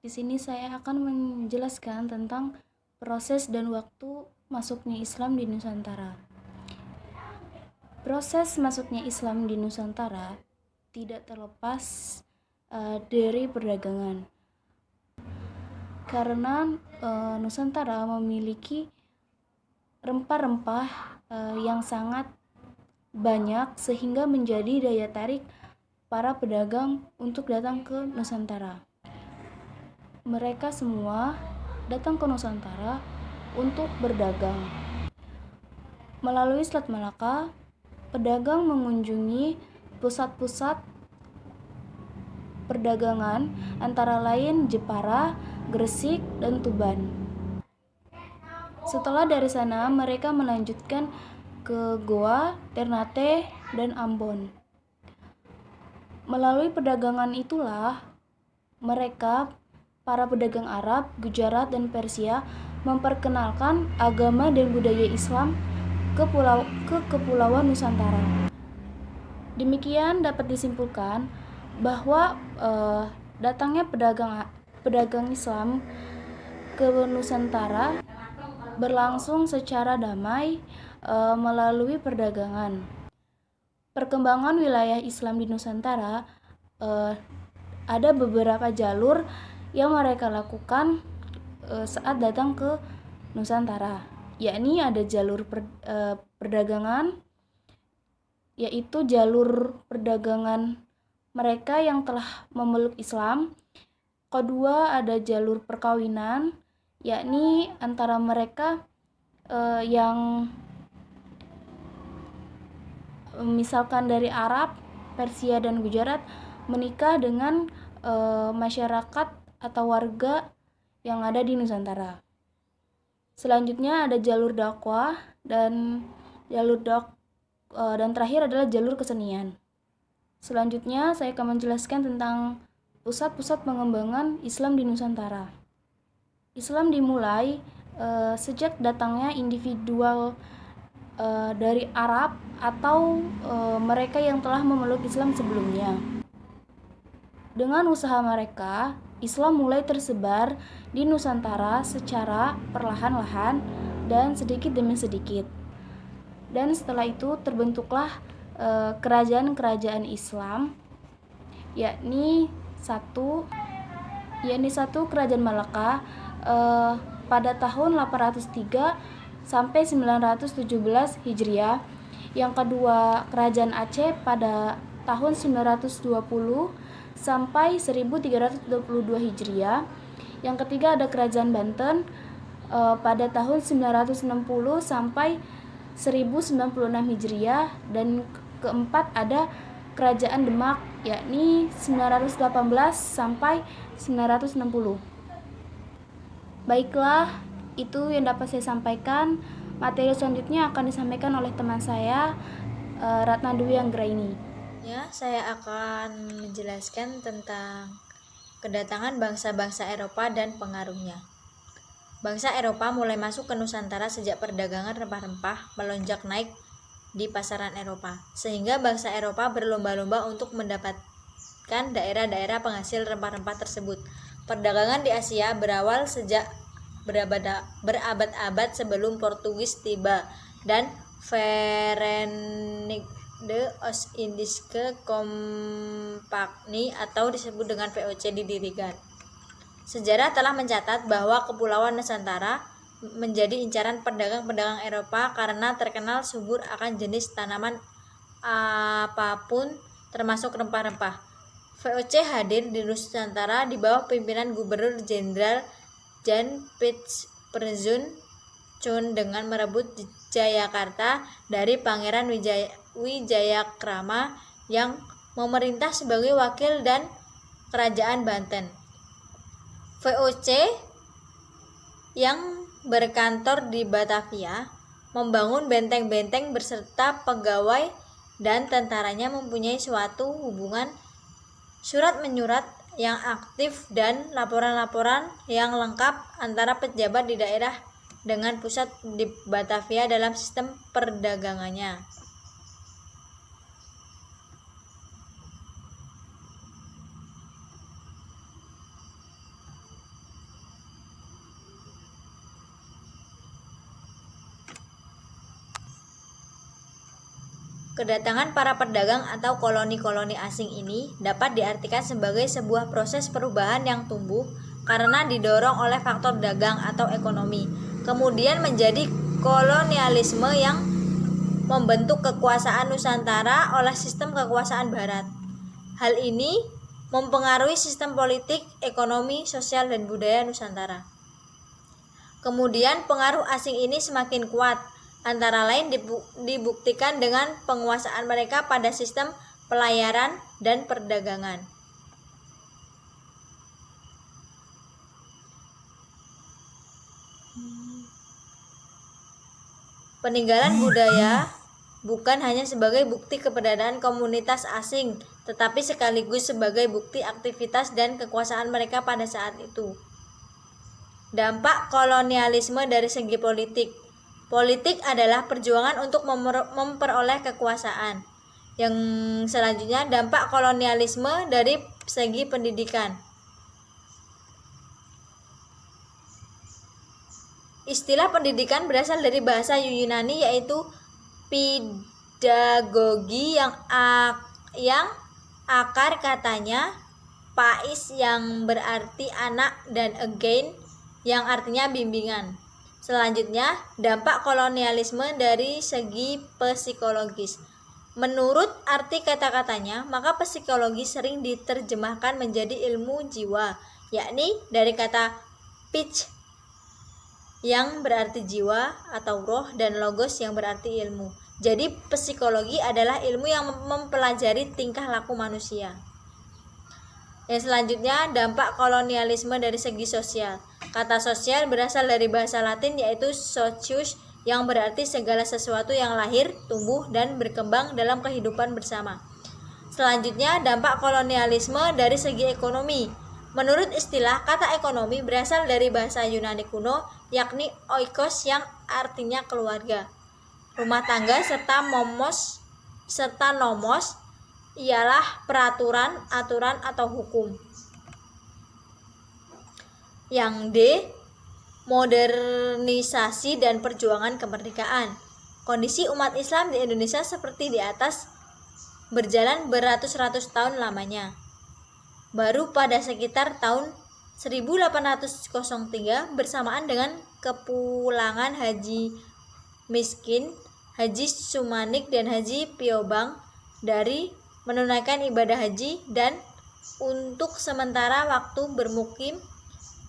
Di sini saya akan menjelaskan tentang proses dan waktu masuknya Islam di Nusantara. Proses masuknya Islam di Nusantara tidak terlepas dari perdagangan. Karena Nusantara memiliki rempah-rempah yang sangat banyak sehingga menjadi daya tarik para pedagang untuk datang ke Nusantara. Mereka semua datang ke Nusantara untuk berdagang. Melalui Selat Malaka, pedagang mengunjungi pusat-pusat perdagangan antara lain Jepara, Gresik, dan Tuban. Setelah dari sana, mereka melanjutkan ke Goa, Ternate, dan Ambon. Melalui perdagangan itulah mereka, para pedagang Arab, Gujarat, dan Persia memperkenalkan agama dan budaya Islam ke Kepulauan Nusantara. Demikian dapat disimpulkan bahwa datangnya pedagang Islam ke Nusantara berlangsung secara damai melalui perdagangan. Perkembangan wilayah Islam di Nusantara ada beberapa jalur yang mereka lakukan saat datang ke Nusantara, yakni ada jalur perdagangan, yaitu jalur perdagangan mereka yang telah memeluk Islam. Kedua, ada jalur perkawinan, yakni antara mereka yang misalkan dari Arab, Persia, dan Gujarat menikah dengan masyarakat atau warga yang ada di Nusantara. Selanjutnya ada jalur dakwah dan terakhir adalah jalur kesenian. Selanjutnya saya akan menjelaskan tentang pusat-pusat pengembangan Islam di Nusantara. Islam dimulai sejak datangnya individual dari Arab atau mereka yang telah memeluk Islam sebelumnya. Dengan usaha mereka, Islam mulai tersebar di Nusantara secara perlahan-lahan dan sedikit demi sedikit. Dan setelah itu terbentuklah kerajaan-kerajaan Islam, yakni satu Kerajaan Malaka pada tahun 803 sampai 917 Hijriah. Yang kedua, Kerajaan Aceh pada tahun 920 sampai 1322 Hijriah. Yang ketiga ada Kerajaan Banten pada tahun 960 sampai 1096 Hijriah, dan keempat ada Kerajaan Demak, yakni 918 sampai 960. Baiklah, itu yang dapat saya sampaikan. Materi selanjutnya akan disampaikan oleh teman saya, Ratna Dwi Anggraini. Ya, saya akan menjelaskan tentang kedatangan bangsa-bangsa Eropa dan pengaruhnya. Bangsa Eropa mulai masuk ke Nusantara sejak perdagangan rempah-rempah melonjak naik di pasaran Eropa, sehingga bangsa Eropa berlomba-lomba untuk mendapatkan daerah-daerah penghasil rempah-rempah tersebut. Perdagangan di Asia berawal sejak berabad-abad sebelum Portugis tiba dan Verenigde Oost-Indische Compagnie atau disebut dengan VOC didirikan. Sejarah telah mencatat bahwa Kepulauan Nusantara menjadi incaran pedagang-pedagang Eropa karena terkenal subur akan jenis tanaman apapun termasuk rempah-rempah. VOC hadir di Nusantara di bawah pimpinan Gubernur Jenderal Jan Pietsbergen Chun dengan merebut Jayakarta dari Pangeran Wijayakrama yang memerintah sebagai wakil dan Kerajaan Banten. VOC yang berkantor di Batavia membangun benteng-benteng beserta pegawai dan tentaranya mempunyai suatu hubungan surat-menyurat yang aktif dan laporan-laporan yang lengkap antara pejabat di daerah dengan pusat di Batavia dalam sistem perdagangannya. Kedatangan para pedagang atau koloni-koloni asing ini dapat diartikan sebagai sebuah proses perubahan yang tumbuh karena didorong oleh faktor dagang atau ekonomi, kemudian menjadi kolonialisme yang membentuk kekuasaan Nusantara oleh sistem kekuasaan Barat. Hal ini mempengaruhi sistem politik, ekonomi, sosial, dan budaya Nusantara. Kemudian pengaruh asing ini semakin kuat, antara lain dibuktikan dengan penguasaan mereka pada sistem pelayaran dan perdagangan. Peninggalan budaya bukan hanya sebagai bukti keberadaan komunitas asing, tetapi sekaligus sebagai bukti aktivitas dan kekuasaan mereka pada saat itu. Dampak kolonialisme dari segi politik. Politik adalah perjuangan untuk memperoleh kekuasaan. Yang selanjutnya, dampak kolonialisme dari segi pendidikan. Istilah pendidikan berasal dari bahasa Yunani yaitu pedagogi yang akar katanya pais yang berarti anak dan again yang artinya bimbingan. Selanjutnya, dampak kolonialisme dari segi psikologis. Menurut arti kata-katanya, maka psikologi sering diterjemahkan menjadi ilmu jiwa, yakni dari kata pitch yang berarti jiwa atau roh dan logos yang berarti ilmu. Jadi psikologi adalah ilmu yang mempelajari tingkah laku manusia. Yang selanjutnya, dampak kolonialisme dari segi sosial. Kata sosial berasal dari bahasa Latin yaitu socius yang berarti segala sesuatu yang lahir, tumbuh, dan berkembang dalam kehidupan bersama. Selanjutnya, dampak kolonialisme dari segi ekonomi. Menurut istilah, kata ekonomi berasal dari bahasa Yunani kuno yakni oikos yang artinya keluarga, rumah tangga, serta nomos ialah peraturan, aturan, atau hukum. Yang D, modernisasi dan perjuangan kemerdekaan. Kondisi umat Islam di Indonesia seperti di atas berjalan beratus-ratus tahun lamanya. Baru pada sekitar tahun 1803 bersamaan dengan kepulangan Haji Miskin, Haji Sumanik, dan Haji Piobang dari menunaikan ibadah haji dan untuk sementara waktu bermukim,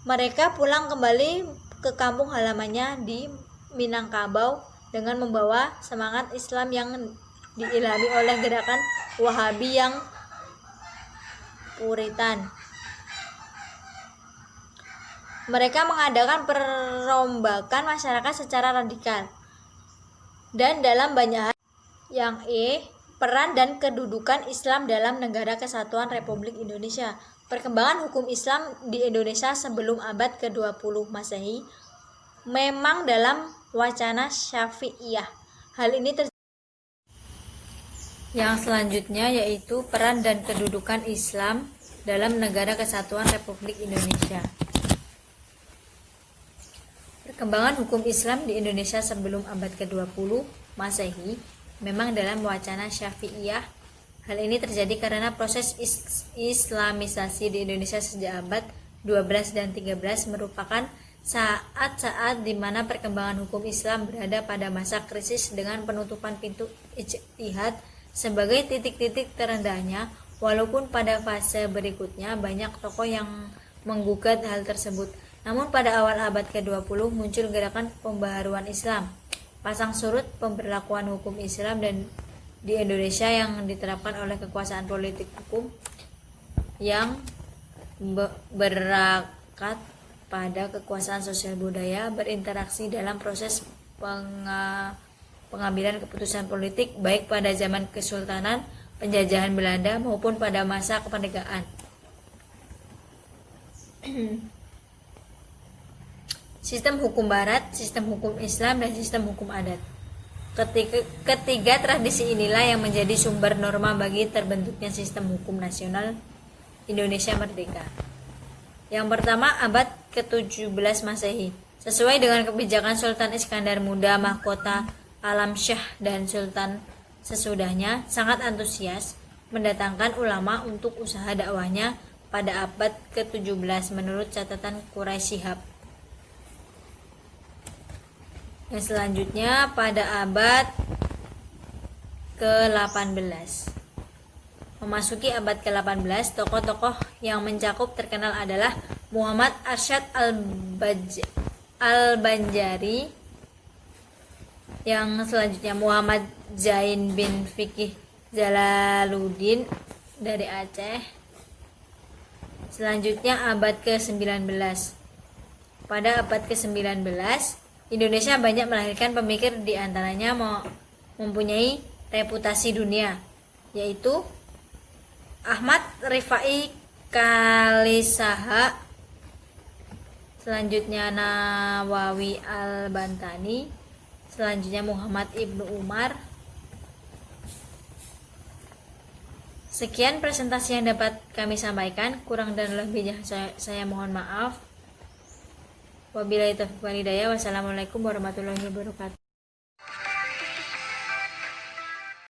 mereka pulang kembali ke kampung halamannya di Minangkabau dengan membawa semangat Islam yang diilhami oleh gerakan Wahabi yang Puritan. Mereka mengadakan perombakan masyarakat secara radikal dan dalam banyak hal. Yang E, peran dan kedudukan Islam dalam Negara Kesatuan Republik Indonesia. Perkembangan hukum Islam di Indonesia sebelum abad ke-20 Masehi memang dalam wacana Syafi'iyah. Hal ini Yang selanjutnya yaitu peran dan kedudukan Islam dalam Negara Kesatuan Republik Indonesia. Perkembangan hukum Islam di Indonesia sebelum abad ke-20 Masehi memang dalam wacana Syafi'iyah. Hal ini terjadi karena proses Islamisasi di Indonesia sejak abad 12 dan 13 merupakan saat-saat di mana perkembangan hukum Islam berada pada masa krisis dengan penutupan pintu ijtihad sebagai titik-titik terendahnya, walaupun pada fase berikutnya banyak tokoh yang menggugat hal tersebut. Namun pada awal abad ke-20 muncul gerakan pembaharuan Islam, pasang surut pemberlakuan hukum Islam dan di Indonesia yang diterapkan oleh kekuasaan politik hukum yang berakat pada kekuasaan sosial budaya berinteraksi dalam proses pengambilan keputusan politik baik pada zaman Kesultanan, penjajahan Belanda maupun pada masa kemerdekaan. Sistem hukum barat, sistem hukum Islam, dan sistem hukum adat. Ketiga tradisi inilah yang menjadi sumber norma bagi terbentuknya sistem hukum nasional Indonesia merdeka. Yang pertama, abad ke-17 Masehi. Sesuai dengan kebijakan Sultan Iskandar Muda, mahkota Alam Syah dan Sultan sesudahnya sangat antusias mendatangkan ulama untuk usaha dakwahnya pada abad ke-17 menurut catatan Quraisy Shihab. Yang selanjutnya pada abad ke-18. Memasuki abad ke-18, tokoh-tokoh yang mencakup terkenal adalah Muhammad Arsyad Al-Banjari, yang selanjutnya Muhammad Zain bin Fikih Jalaluddin dari Aceh. Selanjutnya abad ke-19. Pada abad ke-19, Indonesia banyak melahirkan pemikir, di antaranya mempunyai reputasi dunia, yaitu Ahmad Rifai Kalisaha, selanjutnya Nawawi Al-Bantani, selanjutnya Muhammad Ibnu Umar. Sekian presentasi yang dapat kami sampaikan, kurang dan lebihnya saya mohon maaf. Wabillahi taufiq wal hidayah. Wassalamualaikum warahmatullahi wabarakatuh.